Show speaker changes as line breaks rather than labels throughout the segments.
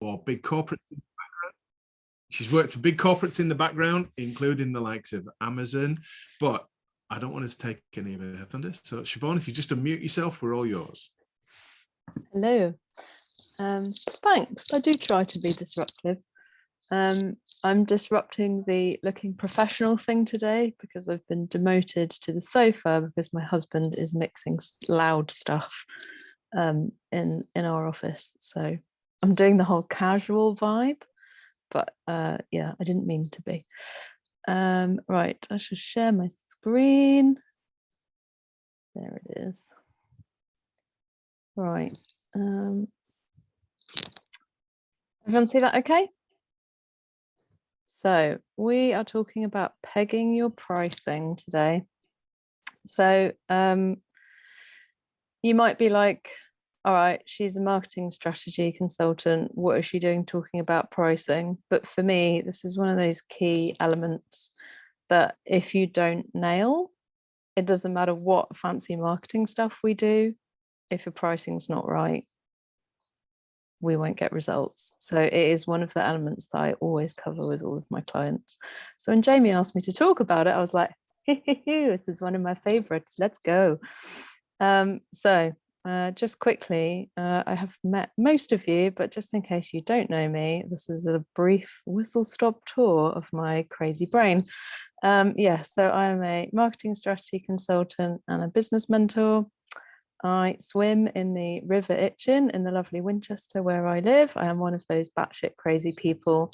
for big corporates. She's worked for big corporates in the background, including the likes of Amazon. But I don't want us to take any of her thunder. So Siobhan, if you just unmute yourself, we're all yours.
Hello. Thanks. I do try to be disruptive. I'm disrupting the looking professional thing today because I've been demoted to the sofa because my husband is mixing loud stuff in our office. So I'm doing the whole casual vibe, but yeah, I didn't mean to be. Right, I should share my screen. There it is. Right. Everyone see that okay? So we are talking about pegging your pricing today. So you might be like, all right, she's a marketing strategy consultant. What is she doing talking about pricing? But for me, this is one of those key elements that if you don't nail, it doesn't matter what fancy marketing stuff we do. If your pricing's not right, we won't get results. So it is one of the elements that I always cover with all of my clients. So when Jamie asked me to talk about it, I was like, this is one of my favorites. Let's go. Just quickly, I have met most of you, but just in case you don't know me, this is a brief whistle-stop tour of my crazy brain. So I am a marketing strategy consultant and a business mentor. I swim in the River Itchen in the lovely Winchester where I live. I am one of those batshit crazy people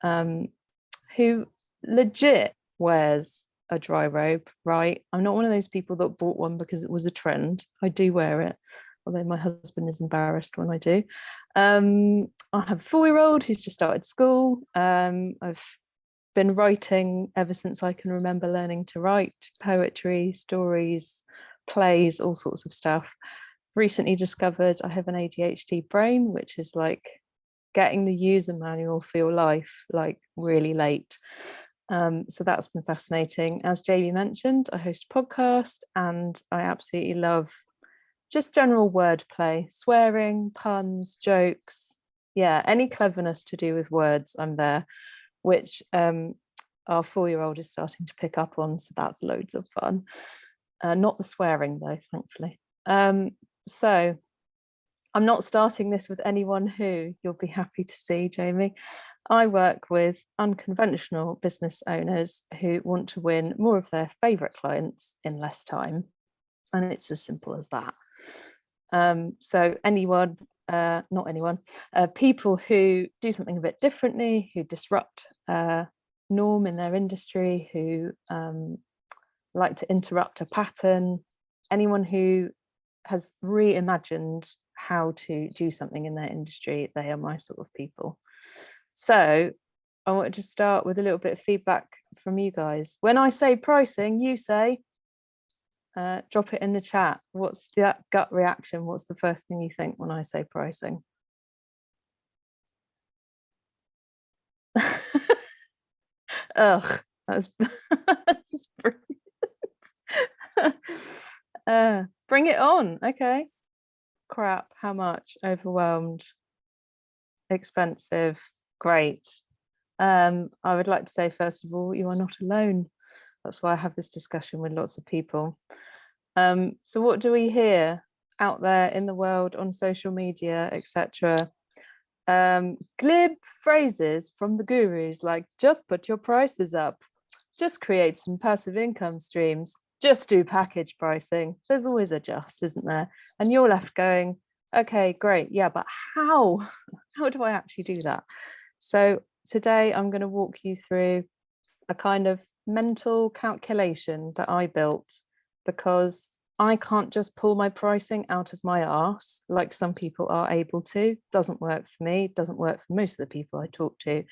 who legit wears a dry robe, right? I'm not one of those people that bought one because it was a trend. I do wear it, although my husband is embarrassed when I do. I have a 4-year-old who's just started school. I've been writing ever since I can remember learning to write poetry, stories, plays, all sorts of stuff. Recently discovered I have an ADHD brain, which is like getting the user manual for your life like really late. So that's been fascinating. As Jamie mentioned, I host a podcast and I absolutely love just general wordplay, swearing, puns, jokes. Yeah, any cleverness to do with words, I'm there, which our 4-year-old is starting to pick up on. So that's loads of fun. Not the swearing though, thankfully. So I'm not starting this with anyone who you'll be happy to see, Jamie. I work with unconventional business owners who want to win more of their favorite clients in less time. And it's as simple as that. So anyone, not anyone, people who do something a bit differently, who disrupt norm in their industry, who like to interrupt a pattern, anyone who has reimagined how to do something in their industry, they are my sort of people. So I wanted to start with a little bit of feedback from you guys. When I say pricing, you say, drop it in the chat. What's that gut reaction? What's the first thing you think when I say pricing? Ugh, that's brilliant. Bring it on. Okay. Crap. How much? Overwhelmed. Expensive. Great. I would like to say, first of all, you are not alone. That's why I have this discussion with lots of people. So what do we hear out there in the world on social media, etc.? Glib phrases from the gurus like, just put your prices up, just create some passive income streams, just do package pricing. There's always a just, isn't there? And you're left going, okay, great. Yeah, but how? How do I actually do that? So today I'm going to walk you through a kind of mental calculation that I built because I can't just pull my pricing out of my arse like some people are able to. Doesn't work for me, doesn't work for most of the people I talk to.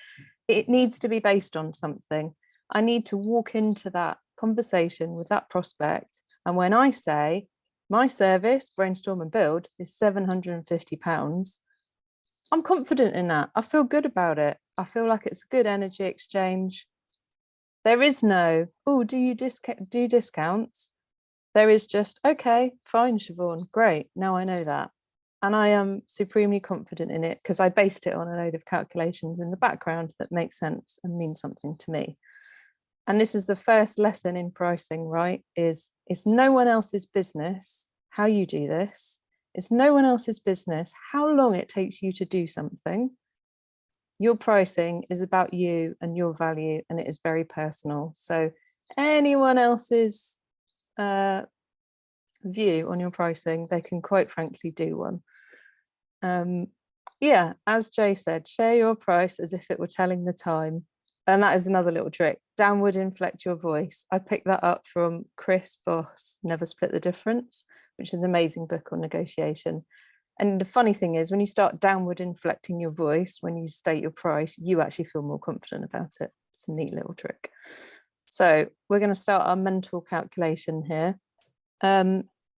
It needs to be based on something. I need to walk into that conversation with that prospect. And when I say my service, Brainstorm and Build, is £750, I'm confident in that. I feel good about it. I feel like it's a good energy exchange. There is no, oh, do you do discounts? There is just, okay, fine, Siobhan, great. Now I know that. And I am supremely confident in it because I based it on a load of calculations in the background that make sense and mean something to me. And this is the first lesson in pricing, right? It's no one else's business how you do this. It's no one else's business how long it takes you to do something. Your pricing is about you and your value, and it is very personal. So anyone else's view on your pricing, they can quite frankly do one. Yeah, as Jay said, share your price as if it were telling the time. And that is another little trick. Downward inflect your voice. I picked that up from Chris Voss, Never Split the Difference, which is an amazing book on negotiation. And the funny thing is, when you start downward inflecting your voice, when you state your price, you actually feel more confident about it. It's a neat little trick. So we're going to start our mental calculation here.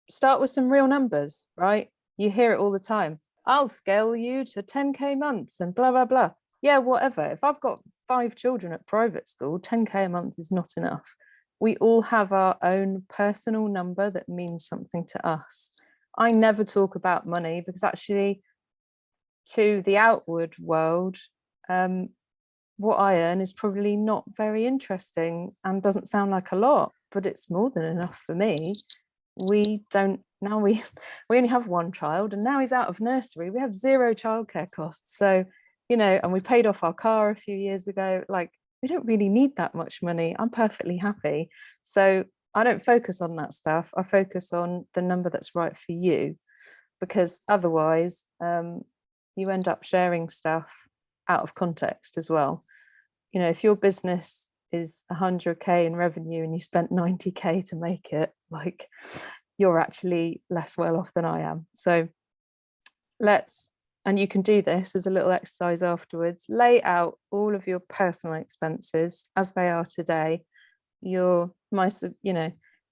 Start with some real numbers, right? You hear it all the time. I'll scale you to 10K months and blah, blah, blah. Yeah, whatever. If I've got 5 children at private school, 10K a month is not enough. We all have our own personal number that means something to us. I never talk about money because actually to the outward world, what I earn is probably not very interesting and doesn't sound like a lot, but it's more than enough for me. We only have 1 child, and now he's out of nursery. We have 0 childcare costs. So, and we paid off our car a few years ago. Like, we don't really need that much money. I'm perfectly happy. So I don't focus on that stuff. I focus on the number that's right for you, because otherwise you end up sharing stuff out of context as well. If your business is 100K in revenue and you spent 90K to make it, like, you're actually less well off than I am. So and you can do this as a little exercise afterwards, lay out all of your personal expenses as they are today. For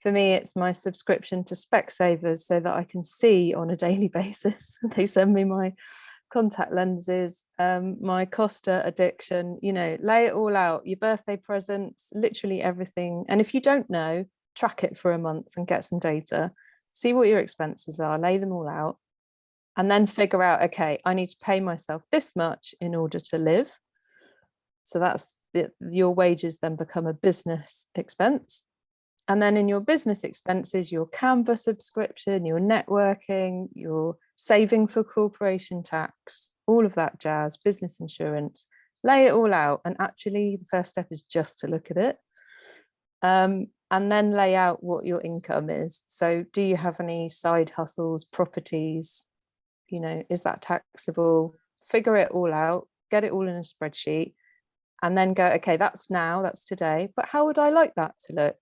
me, it's my subscription to Specsavers so that I can see on a daily basis. They send me my contact lenses, my Costa addiction, lay it all out, your birthday presents, literally everything. And if you don't know, track it for a month and get some data, see what your expenses are, lay them all out, and then figure out, okay, I need to pay myself this much in order to live. So that's your wages then become a business expense. And then in your business expenses, your Canva subscription, your networking, your saving for corporation tax, all of that jazz, business insurance, lay it all out. And actually the first step is just to look at it. And then lay out what your income is. So do you have any side hustles, properties? Is that taxable? Figure it all out, get it all in a spreadsheet, and then go, okay, that's today, but how would I like that to look?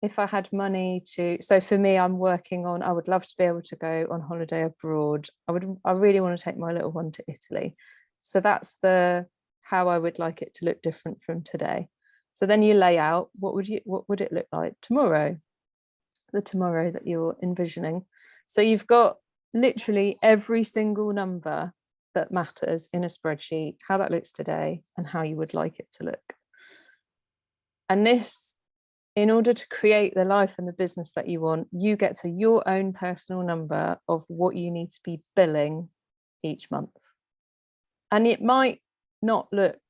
If I had money so for me, I would love to be able to go on holiday abroad. I really want to take my little one to Italy. So that's how I would like it to look different from today. So then you lay out, what would it look like tomorrow? The tomorrow that you're envisioning. So you've got literally every single number that matters in a spreadsheet, how that looks today and how you would like it to look. And this, in order to create the life and the business that you want, you get to your own personal number of what you need to be billing each month. And it might not look,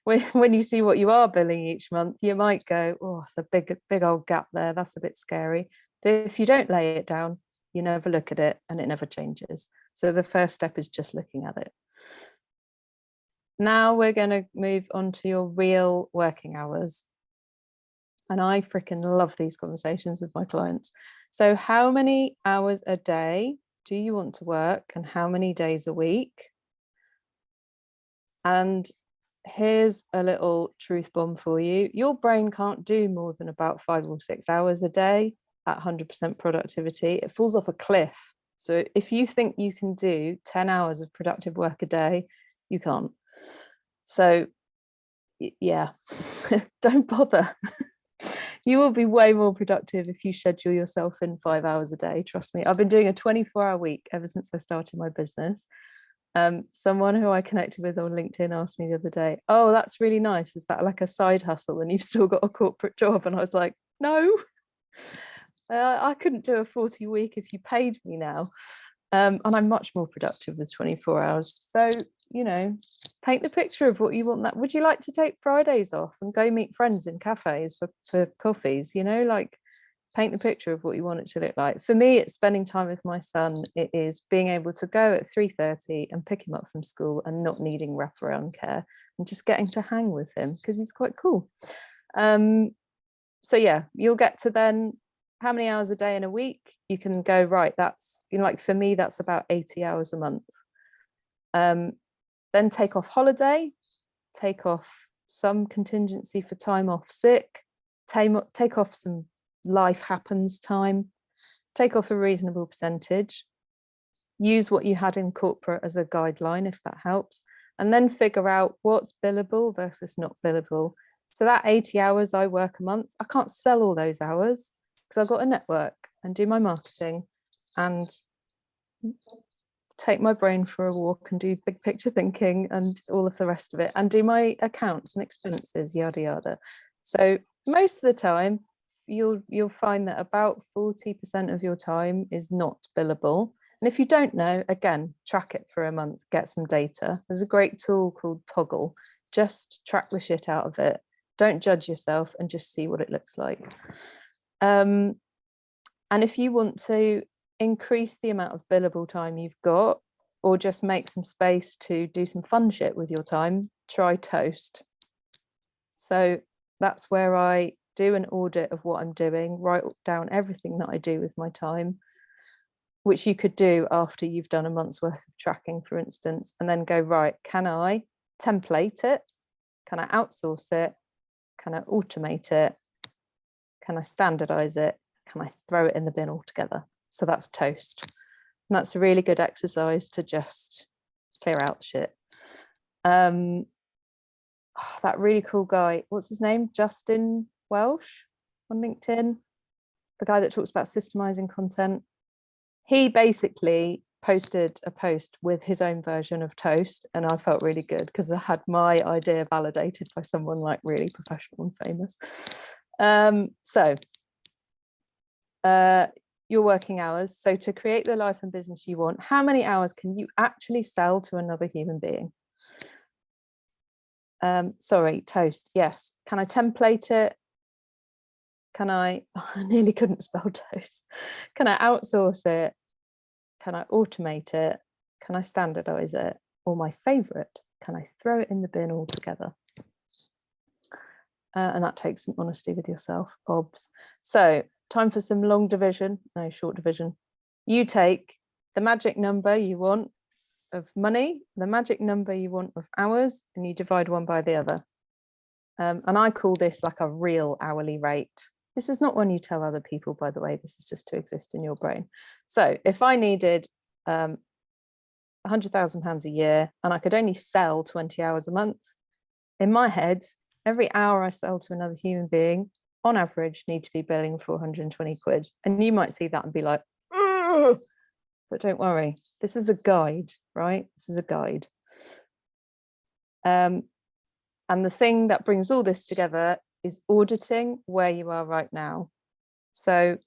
when you see what you are billing each month, you might go, oh, it's a big old gap there. That's a bit scary. But if you don't lay it down, you never look at it and it never changes. So the first step is just looking at it. Now we're going to move on to your real working hours. And I freaking love these conversations with my clients. So how many hours a day do you want to work and how many days a week? And here's a little truth bomb for you. Your brain can't do more than about 5 or 6 hours a day at 100% productivity. It falls off a cliff. So if you think you can do 10 hours of productive work a day, you can't. So yeah, don't bother. You will be way more productive if you schedule yourself in 5 hours a day. Trust me. I've been doing a 24-hour week ever since I started my business. Someone who I connected with on LinkedIn asked me the other day, oh, that's really nice. Is that like a side hustle and you've still got a corporate job? And I was like, no, I couldn't do a 40 week if you paid me now. And I'm much more productive with 24 hours. So, you know, paint the picture of what you want. That would you like to take Fridays off and go meet friends in cafes for coffees? You know, like, paint the picture of what you want it to look like. For me, it's spending time with my son. It is being able to go at 3:30 and pick him up from school and not needing wraparound care and just getting to hang with him because he's quite cool. So yeah, you'll get to then how many hours a day in a week you can go, right, that's, you know, like for me, that's about 80 hours a month. Then take off holiday, take off some contingency for time off sick, take off some life happens time, take off a reasonable percentage, use what you had in corporate as a guideline if that helps, and then figure out what's billable versus not billable. So that 80 hours I work a month, I can't sell all those hours because I've got a network and do my marketing and take my brain for a walk and do big picture thinking and all of the rest of it and do my accounts and expenses, yada yada. So most of the time you'll find that about 40% of your time is not billable. And if you don't know, again, track it for a month, get some data. There's a great tool called Toggle. Just track the shit out of it. Don't judge yourself and just see what it looks like. And if you want to increase the amount of billable time you've got, or just make some space to do some fun shit with your time, try Toast. So that's where I do an audit of what I'm doing, write down everything that I do with my time, which you could do after you've done a month's worth of tracking, for instance, and then go, right, can I template it? Can I outsource it? Can I automate it? Can I standardize it? Can I throw it in the bin altogether? So that's Toast. And that's a really good exercise to just clear out shit. That really cool guy, what's his name? Justin Welsh on LinkedIn, the guy that talks about systemizing content. He basically posted a post with his own version of Toast, and I felt really good because I had my idea validated by someone like really professional and famous. Your working hours. So to create the life and business you want, how many hours can you actually sell to another human being? Sorry, Toast. Yes. Can I template it? Can I nearly couldn't spell Toast. Can I outsource it? Can I automate it? Can I standardize it? Or my favorite, can I throw it in the bin altogether? And that takes some honesty with yourself, obs. So time for some long division, no, short division. You take the magic number you want of money, the magic number you want of hours, and you divide one by the other. And I call this like a real hourly rate. This is not one you tell other people, by the way, this is just to exist in your brain. So if I needed £100,000 a year and I could only sell 20 hours a month, in my head, every hour I sell to another human being, on average, need to be billing 420 quid. And you might see that and be like, ugh! But don't worry, this is a guide, right? This is a guide. And the thing that brings all this together is auditing where you are right now. So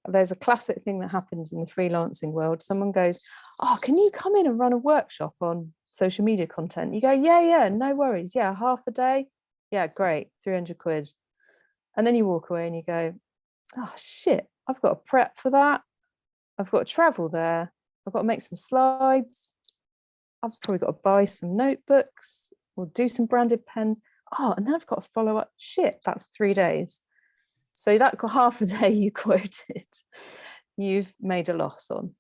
there's a classic thing that happens in the freelancing world. Someone goes, oh, can you come in and run a workshop on social media content? You go, yeah, no worries. Yeah, half a day. Yeah, great, 300 quid. And then you walk away and you go, oh shit, I've got to prep for that. I've got to travel there. I've got to make some slides. I've probably got to buy some notebooks or do some branded pens. Oh, and then I've got to follow up. Shit, that's 3 days. So that half a day you quoted, you've made a loss on.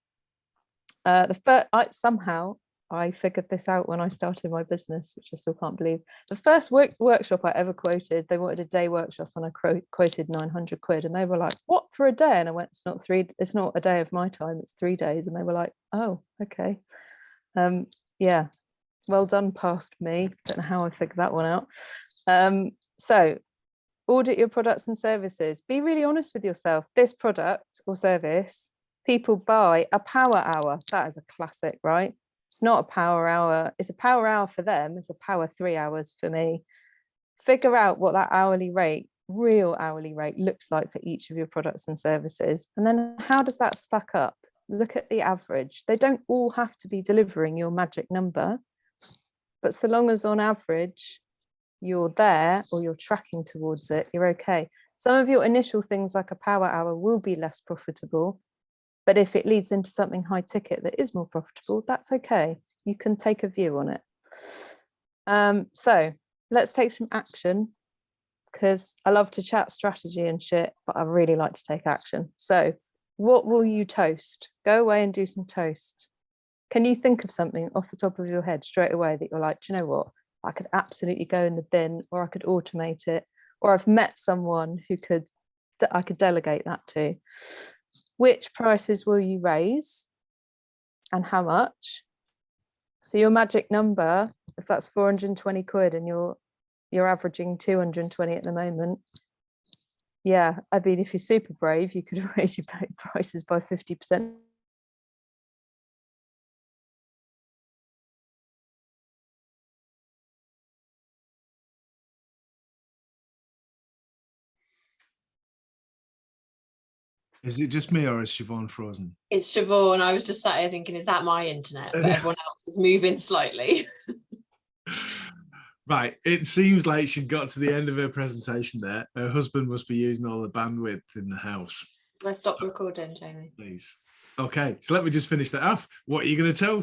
Somehow I figured this out when I started my business, which I still can't believe. The first workshop I ever quoted, they wanted a day workshop and I quoted 900 quid and they were like, what, for a day? And I went, it's not a day of my time, it's 3 days. And they were like, oh, okay. Yeah, well done past me. Don't know how I figured that one out. So audit your products and services. Be really honest with yourself. This product or service, people buy a power hour. That is a classic, right? It's not a power hour. It's a power hour for them. It's a power 3 hours for me. Figure out what that hourly rate, real hourly rate, looks like for each of your products and services. And then how does that stack up? look at the average. They don't all have to be delivering your magic number, but so long as on average you're there or you're tracking towards it, you're okay. Some of your initial things like a power hour will be less profitable, but if it leads into something high ticket that is more profitable, that's okay. You can take a view on it. So let's take some action, because I love to chat strategy and shit, but I really like to take action. So what will you toast? Go away and do some toast. Can you think of something off the top of your head straight away that you're like, do you know what? I could absolutely go in the bin, or I could automate it, or I've met someone who I could delegate that to. Which prices will you raise and how much? So your magic number, if that's 420 quid and you're averaging 220 at the moment, yeah, I mean, if you're super brave, you could raise your prices by 50%.
Is it just me, or is Siobhan frozen?
It's Siobhan. I was just sat here thinking, is that my internet? But everyone else is moving slightly.
Right, it seems like she got to the end of her presentation there. Her husband must be using all the bandwidth in the house.
I stopped recording, Jamie.
Please. Okay, so let me just finish that off. What are you going to tell